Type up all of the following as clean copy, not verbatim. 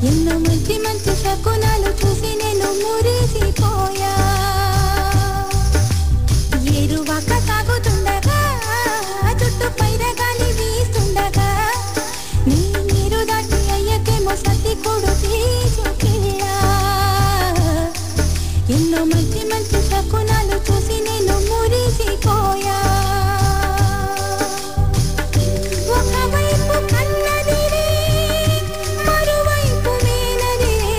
ఎన్నో మంచి మంచి శకునాలు చూసి నేను మురిసిపోయా ఏరువాక సాగుతుండగా చుట్టూ పైరగాలి వీస్తుండగా నీ నీరు దాటి అయ్యకేమో సతి కొడు తీసుకెళ్ళా ఎన్నో మంచి మంచి శకునాలు చూసి నేను మురిసిపోయా ఒకవైపు కన్నదిరే మరువైపు మేనదిరే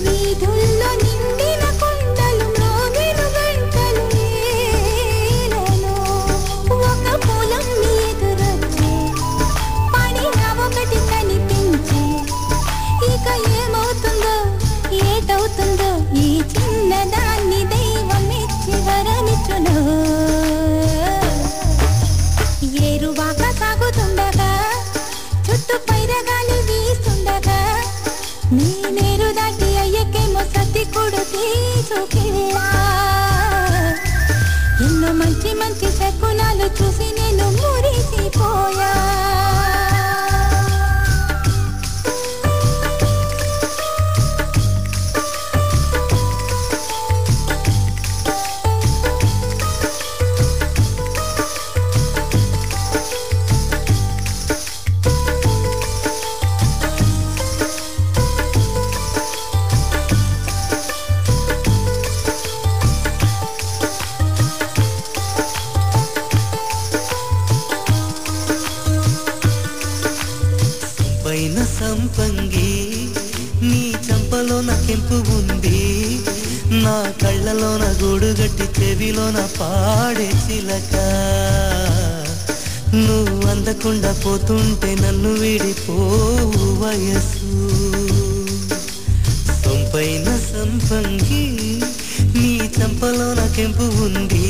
వీధుల్లో నిండిన కొండలు మ్రోగెను గంటలు ఏలలో ఒక పొలం ఎదురొచ్చే పడిన ఒకటి కనిపించే ఇక ఏమవుతుందో ఏటవుతుందో ఈ చిన్నదాన్ని దైవం ఇచ్చి వరమిచ్చును ఏరువాక సాగుతుండగా చుట్టూ పైరగాలి వీస్తుండగా నీ నీరు దాటి అయ్యకేమో సతి కొడు తీసుకెళ్ళా ఎన్నో మంచి మంచి శకునాలు చూసి నేను మురిసిపోయా సంపంగి నీ చంపలోన కెంపు ఉంది నా కళ్ళలోన గూడుగట్టి చెవిలోన పాడే చిలక నువ్వు అందకుండా పోతుంటే నన్ను విడిపోవు వయసు సొంపైన సంపంగి నీ చంపలోన కెంపు ఉంది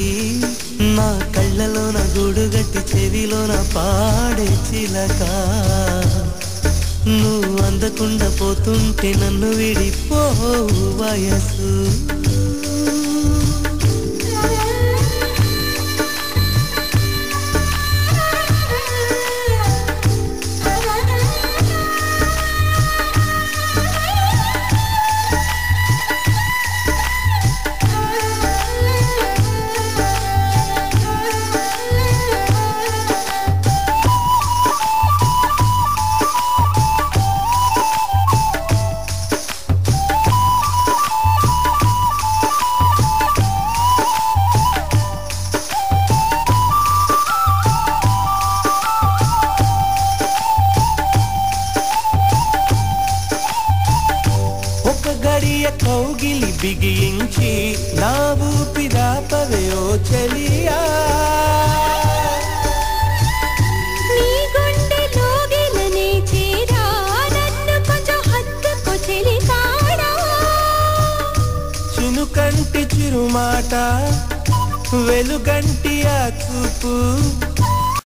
నా కళ్ళలోన గూడుగట్టి చెవిలోన పాడే చిలక నువ్వు అందకుండా పోతుంటే నన్ను విడిపోవు వయసు కౌగిలి బిగించి నా ఊపిరాపవే ఓ చెలియా నీ గుండెలోగిలనే చేరా నన్ను కొంచెం హత్తుకు చెలికాడా చినుకంటి చిరుమాట వెలుగంటి ఆ చూపు